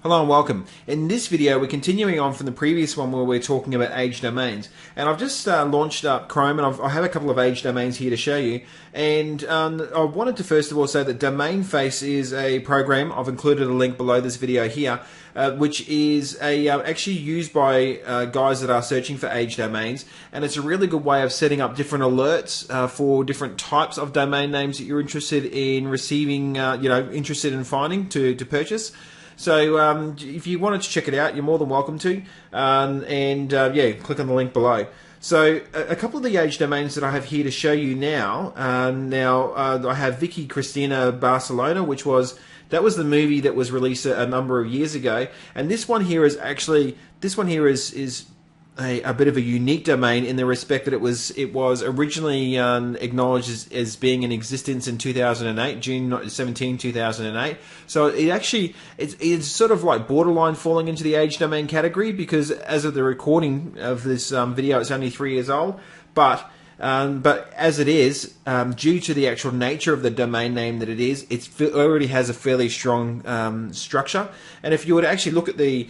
Hello and welcome. In this video, we're continuing on from the previous one where we're talking about age domains. And I've just launched up Chrome, and I have a couple of age domains here to show you. And I wanted to first of all say that DomainFace is a program. I've included a link below this video here, which is actually used by guys that are searching for age domains. And it's a really good way of setting up different alerts for different types of domain names that you're interested in receiving, interested in finding to purchase. So if you wanted to check it out, you're more than welcome to, yeah, click on the link below. So a couple of the age domains that I have here to show you now. I have Vicky Cristina Barcelona, that was the movie that was released a number of years ago, and this one here is a bit of a unique domain in the respect that it was originally acknowledged as being in existence in 2008, June 17, 2008. So it's sort of like borderline falling into the age domain category, because as of the recording of this video, it's only 3 years old. But as it is, due to the actual nature of the domain name that it is, it already has a fairly strong structure. And if you were to actually look at the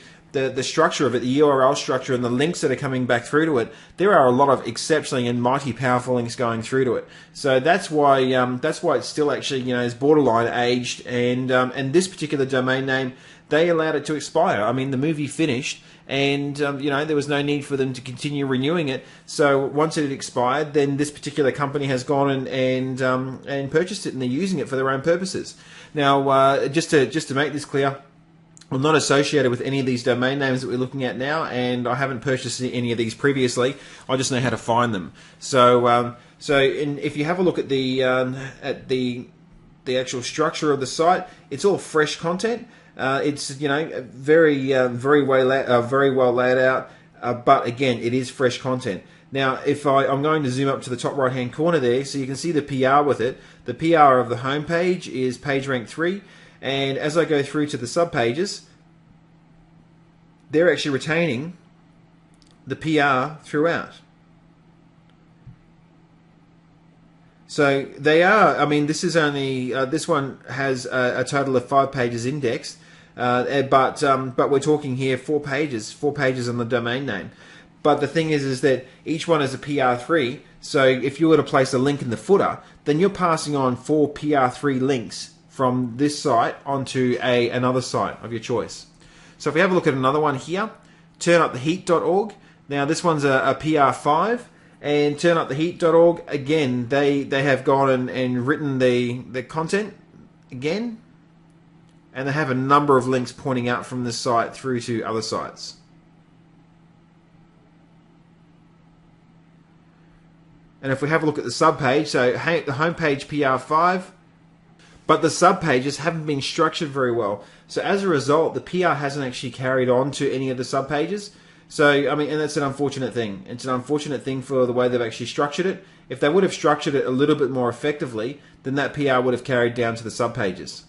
structure of it, the URL structure, and the links that are coming back through to it, there are a lot of exceptionally and mighty powerful links going through to it. So that's why it's still actually is borderline aged. And this particular domain name, they allowed it to expire. I mean, the movie finished, and there was no need for them to continue renewing it. So once it had expired, then this particular company has gone and purchased it, and they're using it for their own purposes. Now, just to make this clear, I'm not associated with any of these domain names that we're looking at now, and I haven't purchased any of these previously. I just know how to find them. So, if you have a look at the actual structure of the site, it's all fresh content. It's very well laid out, but again, it is fresh content. Now, if I'm going to zoom up to the top right hand corner there, so you can see the PR with it. The PR of the home page is PageRank 3. And as I go through to the subpages, they're actually retaining the PR throughout. So they are, I mean, this is only, this one has a total of 5 pages indexed, but we're talking here 4 pages on the domain name. But the thing is that each one is a PR3, so if you were to place a link in the footer, then you're passing on 4 PR3 links from this site onto another site of your choice. So if we have a look at another one here, turnuptheheat.org. Now this one's a PR5, and turnuptheheat.org, again, they have gone and written the content again, and they have a number of links pointing out from this site through to other sites. And if we have a look at the subpage, so the homepage PR5, but the subpages haven't been structured very well. So as a result, the PR hasn't actually carried on to any of the subpages. So, I mean, and that's an unfortunate thing. It's an unfortunate thing for the way they've actually structured it. If they would have structured it a little bit more effectively, then that PR would have carried down to the subpages.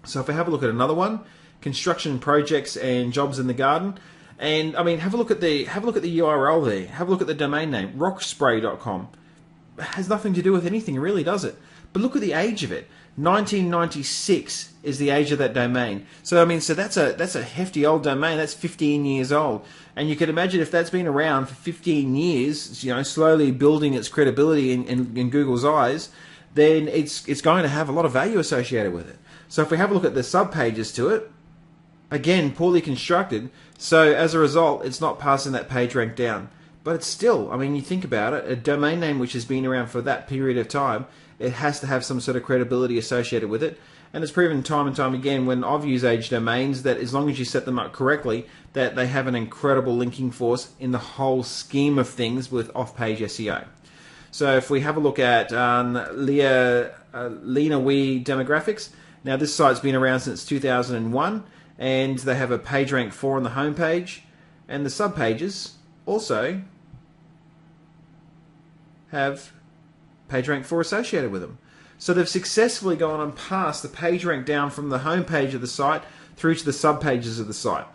So if we have a look at another one, construction projects and jobs in the garden. And I mean, have a look at the URL there. Have a look at the domain name, rockspray.com. It has nothing to do with anything, really, does it? But look at the age of it. 1996 is the age of that domain. So I mean, so that's a hefty old domain. That's 15 years old. And you can imagine if that's been around for 15 years, slowly building its credibility in Google's eyes, then it's going to have a lot of value associated with it. So if we have a look at the subpages to it, again, poorly constructed. So as a result, it's not passing that page rank down. But it's still, I mean, you think about it, a domain name which has been around for that period of time, it has to have some sort of credibility associated with it. And it's proven time and time again when I've used age domains that as long as you set them up correctly, that they have an incredible linking force in the whole scheme of things with off-page SEO. So if we have a look at Lena Wee Demographics, now this site's been around since 2001, and they have a PageRank 4 on the home page, and the subpages also have PageRank 4 associated with them. So they've successfully gone and passed the PageRank down from the home page of the site through to the subpages of the site.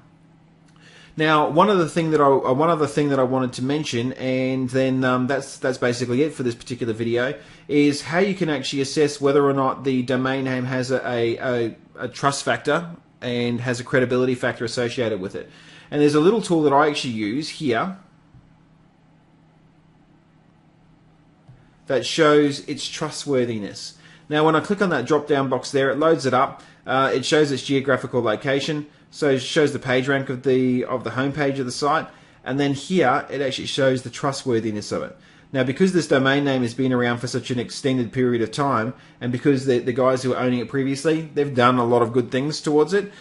Now, one other thing that I wanted to mention, and then that's basically it for this particular video, is how you can actually assess whether or not the domain name has a trust factor and has a credibility factor associated with it. And there's a little tool that I actually use here that shows its trustworthiness. Now when I click on that drop down box there, it loads it up. It shows its geographical location, so it shows the page rank of the home page of the site, and then here it actually shows the trustworthiness of it. Now because this domain name has been around for such an extended period of time, and because the guys who were owning it previously, they've done a lot of good things towards it,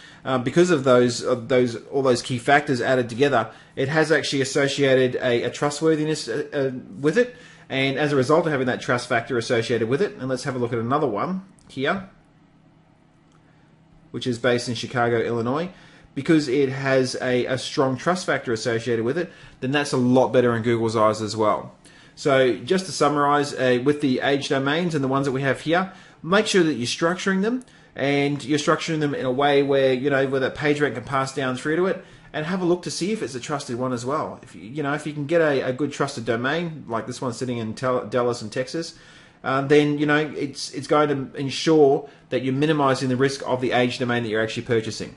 because of all those key factors added together, it has actually associated a trustworthiness with it. And as a result of having that trust factor associated with it, and let's have a look at another one here, which is based in Chicago, Illinois, because it has a strong trust factor associated with it, then that's a lot better in Google's eyes as well. So just to summarize, with the age domains and the ones that we have here, make sure that you're structuring them, and you're structuring them in a way where, where that page rank can pass down through to it, and have a look to see if it's a trusted one as well. If if you can get a good trusted domain, like this one sitting in Dallas in Texas, then it's going to ensure that you're minimizing the risk of the age domain that you're actually purchasing.